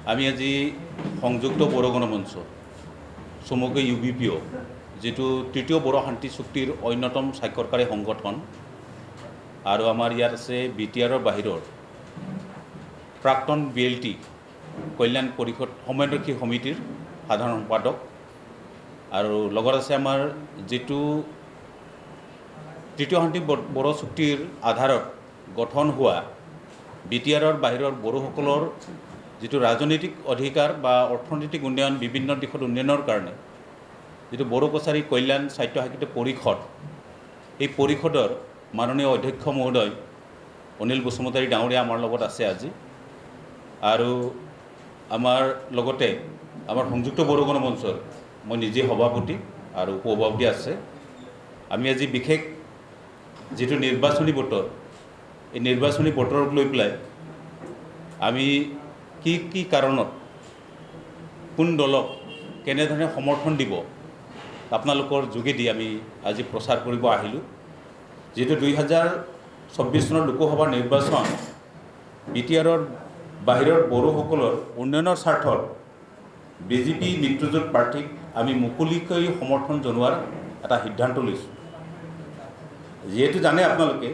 আমি আজি সংযুক্ত বড়ো গণমঞ্চ চমুকৈ UBPO যেটো তৃতীয় বড়ো শান্তি চুক্তিৰ অন্যতম স্বাক্ষৰকাৰী সংগঠন আৰু আমাৰ ইয়াত আছে BTRৰ বাহিৰৰ প্ৰাক্তন BLT কল্যাণ পৰিষদ সমন্বয়ৰক্ষী সমিতিৰ সাধাৰণ সম্পাদক আৰু লগত আছে আমাৰ যেটো তৃতীয় শান্তি বড়ো চুক্তিৰ আধাৰত গঠন হোৱা BTRৰ বাহিৰৰ বড়োসকলৰ যেটো ৰাজনৈতিক অধিকাৰ বা অৰ্থনৈতিক উন্নয়ন বিভিন্ন দিশত উন্নয়নৰ কাৰণে যেটো বড়ো কছাৰী কল্যাণ সাহিত্য সাহিত্য পৰিষদ এই পৰিষদৰ মাননীয় অধ্যক্ষ মহোদয় অনিল বসুমতাৰী ডাঙৰীয়া আমাৰ লগত আছে আজি আৰু আমাৰ লগতে আমাৰ সংযুক্ত বড়ো গণমঞ্চৰ মই নিজে সভাপতি আৰু উপসভাপতি আছে আমি আজি বিশেষ যেটো নিৰ্বাচনী বতৰ এই নিৰ্বাচনী বতৰক লৈ পেলাই আমি কি কাৰণত কোন দলক কেনেধৰণে সমৰ্থন দিব আপোনালোকৰ যোগেদি আমি আজি প্ৰচাৰ কৰিব আহিলোঁ যেটো 2024 চনৰ লোকসভা নিৰ্বাচন BTRৰ বাহিৰৰ বড়োসকলৰ উন্নয়নৰ স্বাৰ্থত BJP মিত্ৰজোঁট প্ৰাৰ্থীক আমি মুকলিকৈ সমৰ্থন জনোৱাৰ এটা সিদ্ধান্ত লৈছোঁ যেহেতু জানে আপোনালোকে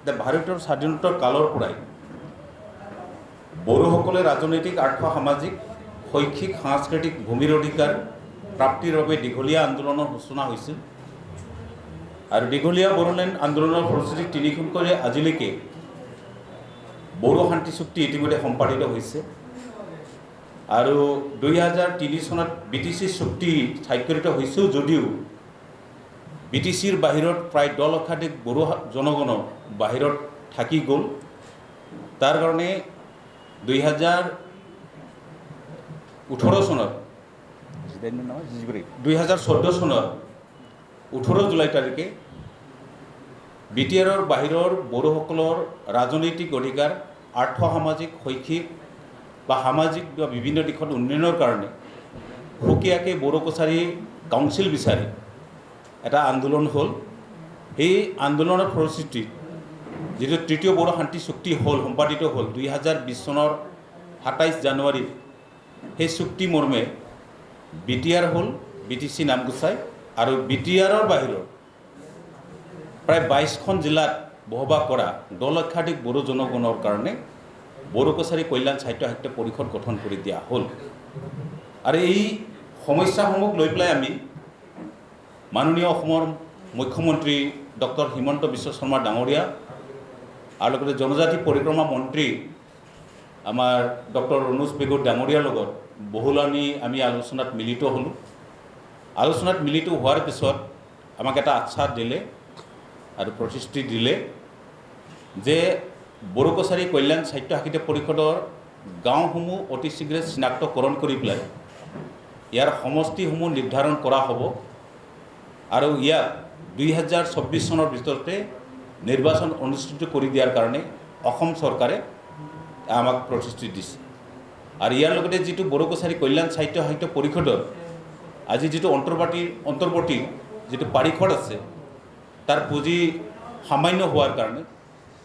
যে ভাৰতৰ স্বাধীনতাৰ কালৰ পৰাই বড়োসকলে ৰাজনৈতিক আৰ্থ সামাজিক শৈক্ষিক সাংস্কৃতিক ভূমিৰ অধিকাৰ প্ৰাপ্তিৰ বাবে দীঘলীয়া আন্দোলনৰ সূচনা হৈছিল আৰু দীঘলীয়া বড়োলেণ্ড আন্দোলনৰ ফলশ্ৰুতিত তিনিখনকৈ আজিলৈকে বড়ো শান্তি চুক্তি ইতিমধ্যে সম্পাদিত হৈছে আৰু 2003 চনত BTC চুক্তি স্বাক্ষৰিত হৈছিল যদিও BTCৰ বাহিৰত প্ৰায় 10 লক্ষাধিক বড়ো জনগণ বাহিৰত থাকি গ'ল তাৰ কাৰণে 2014 চনত 2014 চনৰ 18 জুলাই তাৰিখে BTRৰ বাহিৰৰ বড়োসকলৰ ৰাজনৈতিক অধিকাৰ আৰ্থ সামাজিক শৈক্ষিক বা সামাজিক বা বিভিন্ন দিশত উন্নয়নৰ কাৰণে সুকীয়াকৈ বড়ো কছাৰী কাউন্সিল বিচাৰি এটা আন্দোলন হ'ল এই আন্দোলনৰ ফলশ্ৰুতিত যেটো তৃতীয় বড়ো শান্তি চুক্তি হ'ল সম্পাদিত হ'ল 2020 চনৰ 27 জানুৱাৰীত সেই চুক্তি মৰ্মে BTR হ'ল BTC নামগুচাই আৰু BTRৰ বাহিৰৰ প্ৰায় 22খন জিলাত বসবাস কৰা 10 লক্ষাধিক বড়ো জনগণৰ কাৰণে বড়ো কছাৰী কল্যাণ সাহিত্য সাহিত্য পৰিষদ গঠন কৰি দিয়া হ'ল আৰু এই সমস্যাসমূহ লৈ পেলাই আমি মাননীয় অসমৰ মুখ্যমন্ত্ৰী ডক্টৰ হিমন্ত বিশ্ব শৰ্মা ডাঙৰীয়া আৰু লগতে জনজাতি পৰিক্ৰমা মন্ত্ৰী আমাৰ ডক্টৰ ৰণোজ পেগুৰ ডাঙৰীয়াৰ লগত বহুলানি আমি আলোচনাত মিলিত হ'লোঁ আলোচনাত মিলিত হোৱাৰ পিছত আমাক এটা আশ্বাস দিলে আৰু প্ৰতিশ্ৰুতি দিলে যে বড়ো কছাৰী কল্যাণ সাহিত্য সাহিত্য পৰিষদৰ গাঁওসমূহ অতি শীঘ্ৰে চিনাক্তকৰণ কৰি পেলাই ইয়াৰ সমষ্টিসমূহ নিৰ্ধাৰণ কৰা হ'ব আৰু ইয়াক 2024 চনৰ ভিতৰতে নিৰ্বাচন অনুষ্ঠিত কৰি দিয়াৰ কাৰণে অসম চৰকাৰে আমাক প্ৰতিশ্ৰুতি দিছে আৰু ইয়াৰ লগতে যেটো বড়ো কছাৰী কল্যাণ সাহিত্য সাহিত্য পৰিষদৰ আজি যেটো অন্তৰ্বৰ্তী যেটো পাৰিষদ আছে তাৰ পুঁজি সামান্য হোৱাৰ কাৰণে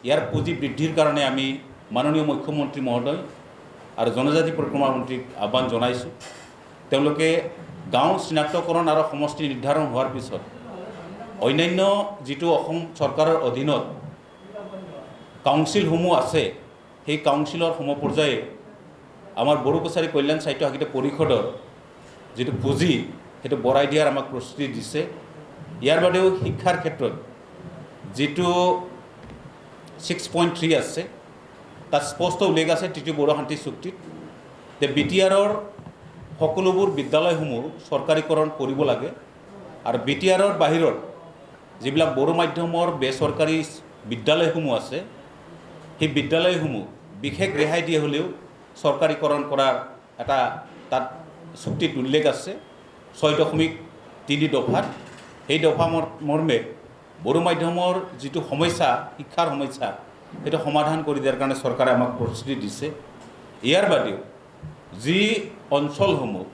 ইয়াৰ পুঁজি বৃদ্ধিৰ কাৰণে আমি মাননীয় মুখ্যমন্ত্ৰী মহোদয় আৰু জনজাতি পৰিক্ৰমা মন্ত্ৰীক আহ্বান জনাইছোঁ তেওঁলোকে গাঁও চিনাক্তকৰণ আৰু সমষ্টি নিৰ্ধাৰণ হোৱাৰ পিছত অন্যান্য যেটো অসম চৰকাৰৰ অধীনত কাউন্সিলসমূহ আছে সেই কাউন্সিলৰ সমপৰ্যায়ে আমাৰ বড়ো কছাৰী কল্যাণ সাহিত্য সাহিত্য পৰিষদৰ যেটো পুঁজি সেইটো বঢ়াই দিয়াৰ আমাক প্ৰস্তুতি দিছে ইয়াৰ বাদেও শিক্ষাৰ ক্ষেত্ৰত যেটো 6.3 আছে তাত স্পষ্ট উল্লেখ আছে তৃতীয় বড়ো শান্তি চুক্তিত যে BTRৰ সকলোবোৰ বিদ্যালয়সমূহ চৰকাৰীকৰণ কৰিব লাগে আৰু BTRৰ বাহিৰত যিবিলাক বড়ো মাধ্যমৰ বেচৰকাৰী বিদ্যালয়সমূহ আছে সেই বিদ্যালয়সমূহ বিশেষ ৰেহাই দিয়ে হ'লেও চৰকাৰীকৰণ কৰাৰ এটা তাত চুক্তিত উল্লেখ আছে 6.3 দফাত সেই দফা মৰ্মে বড়ো মাধ্যমৰ যেটো সমস্যা শিক্ষাৰ সমস্যা সেইটো সমাধান কৰি দিয়াৰ কাৰণে চৰকাৰে আমাক প্ৰতিশ্ৰুতি দিছে ইয়াৰ বাদেও যি অঞ্চলসমূহ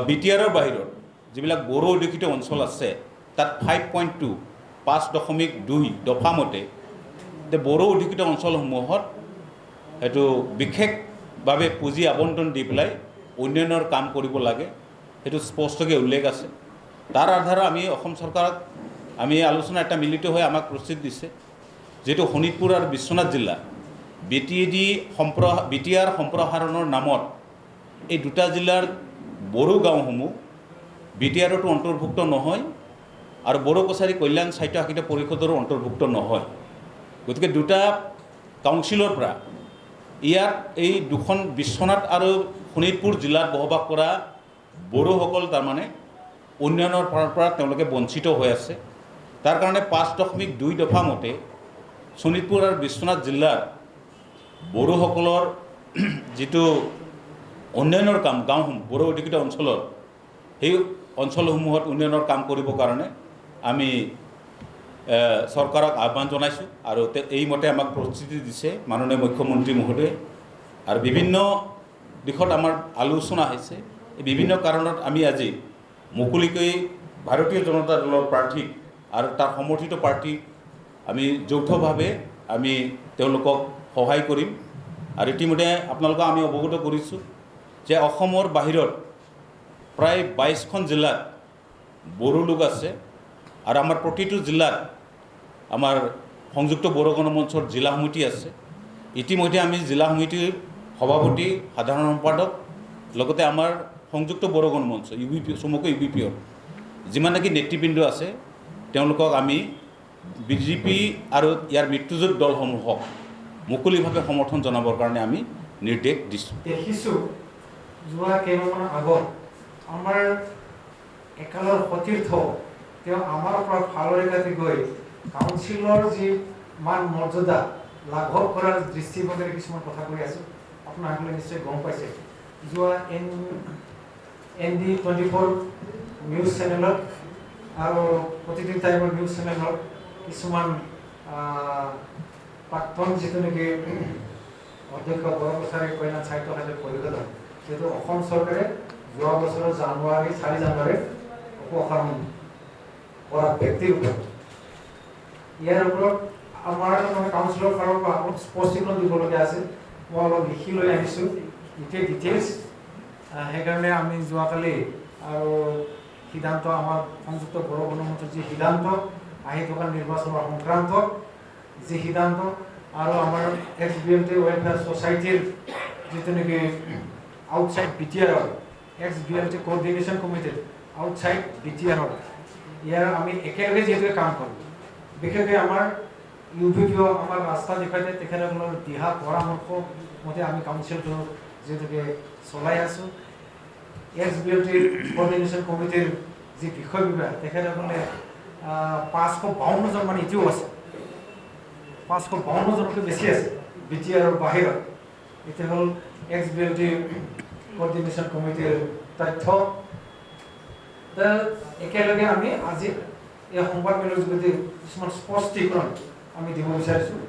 BTRৰ বাহিৰত যিবিলাক বড়ো অধিকৃত অঞ্চল আছে তাত 5.2 5.2 দফা মতে বড়ো অধিকৃত অঞ্চলসমূহত সেইটো বিশেষ বাবে পুঁজি আবণ্টন দি পেলাই উন্নয়নৰ কাম কৰিব লাগে, সেইটো স্পষ্টকৈ উল্লেখ আছে। তাৰ আধাৰত আমি অসম চৰকাৰক আমি আলোচনা এটা মিলিত হৈ আমাক প্ৰস্তুত দিছে, যিহেতু শোণিতপুৰ আৰু বিশ্বনাথ জিলা BTR সম্প্ৰসাৰণৰ নামত এই দুটা জিলাৰ বড়ো গাঁওসমূহ BTRতো অন্তৰ্ভুক্ত নহয় আৰু বড়ো কছাৰী কল্যাণ স্বায়ত্তশাসিত পৰিষদৰো অন্তৰ্ভুক্ত নহয়। গতিকে দুটা কাউন্সিলৰ পৰা ইয়াত এই দুখন বিশ্বনাথ আৰু শোণিতপুৰ জিলাত বসবাস কৰা বড়োসকল তাৰমানে উন্নয়নৰ পৰা তেওঁলোকে বঞ্চিত হৈ আছে। তাৰ কাৰণে 5.2 দফা মতে শোণিতপুৰ আৰু বিশ্বনাথ জিলাৰ বড়োসকলৰ যিটো উন্নয়নৰ কাম গাঁওসমূহ বড়ো অধিকৃত অঞ্চলৰ সেই অঞ্চলসমূহত উন্নয়নৰ কাম কৰিবৰ কাৰণে আমি চৰকাৰক আহ্বান জনাইছোঁ আৰু এইমতে আমাক প্ৰস্তুতি দিছে মাননীয় মুখ্যমন্ত্ৰী মহোদয়ে। আৰু বিভিন্ন দিশত আমাৰ আলোচনা হৈছে। এই বিভিন্ন কাৰণত আমি আজি মুকলিকৈ ভাৰতীয় জনতা দলৰ প্ৰাৰ্থীক আৰু তাৰ সমৰ্থিত প্ৰাৰ্থীক আমি যৌথভাৱে আমি তেওঁলোকক সহায় কৰিম। আৰু ইতিমধ্যে আপোনালোকক আমি অৱগত কৰিছোঁ যে অসমৰ বাহিৰত প্ৰায় 22খন জিলাত বড়ো লোক আছে আৰু আমাৰ প্ৰতিটো জিলাত আমাৰ সংযুক্ত বড়ো গণমঞ্চৰ জিলা সমিতি আছে। ইতিমধ্যে আমি জিলা সমিতিৰ সভাপতি সাধাৰণ সম্পাদক লগতে আমাৰ সংযুক্ত বড়ো গণমঞ্চ চমুকৈ UBPৰ যিমান নেকি নেতৃবৃন্দ আছে তেওঁলোকক আমি BJP আৰু ইয়াৰ মিত্ৰজোঁট দলসমূহক মুকলিভাৱে সমৰ্থন জনাবৰ কাৰণে আমি নিৰ্দেশ দিছোঁ। দেখিছোঁ যোৱা কেইমাহমান আগত আমাৰ একালৰ সতীৰ্থ তেওঁ আমাৰ পৰা ফালৰি কাটি গৈ কাউন্সিলৰ যি মান মৰ্যাদা লাঘৱ কৰাৰ দৃষ্টিভংগীৰে কিছুমান কথা কৈ আছোঁ। আপোনালোকে নিশ্চয় গম পাইছে। যোৱা ND24 নিউজ চেনেলত আৰু প্ৰতিদিন টাইমৰ নিউজ চেনেলত কিছুমান প্ৰাক্তন যিটো নেকি অধ্যক্ষ বড়ো কছাৰী কল্যাণ স্বায়ত্তশাসিত পৰিষদৰ যিহেতু অসম চৰকাৰে যোৱা বছৰৰ 4 জানুৱাৰীত অপসাৰণ কৰা ব্যক্তিৰ ওপৰত ইয়াৰ ওপৰত আমাৰ কাউন্সিলৰ ফালৰ পৰা অলপ স্পষ্টীকৰণ দিবলগীয়া আছে। মই অলপ লিখি লৈ আহিছোঁ গোটেই ডিটেইলছ। সেইকাৰণে আমি যোৱাকালি আৰু সিদ্ধান্ত আমাৰ সংযুক্ত বড়ো গণমঞ্চৰ যি সিদ্ধান্ত আহি থকা নিৰ্বাচনৰ সংক্ৰান্তত যি সিদ্ধান্ত আৰু আমাৰ XBLT ৱেলফেয়াৰ ছ'চাইটিৰ যিটো নেকি আউটছাইড BTR XBLT কোঅৰ্ডিনেশ্যন কমিটিৰ আউটছাইড BTR ইয়াৰ আমি একেলগে যিহেতু কাম কৰোঁ। বিশেষকৈ আমাৰ UBPO আমাৰ ৰাস্তা দেখুৱাই দিয়ে তেখেতসকলৰ দিহা পৰামৰ্শ মতে আমি কাউন্সিলটো যিহেতুকে চলাই আছোঁ। XBLT কোঅৰ্ডিনেশ্যন কমিটিৰ যি বিষয় বিভাগ তেখেতসকলে 552জন মানে এতিয়াও আছে, 552জনকৈ বেছি আছে BTR বাহিৰত। এতিয়া হ'ল XBLT কোঅৰ্ডিনেশ্যন কমিটিৰ তথ্য। একেলগে আমি আজি এই সংবাদমেলৰ যোগেদি কিছুমান স্পষ্টীকৰণ আমি দিব বিচাৰিছোঁ।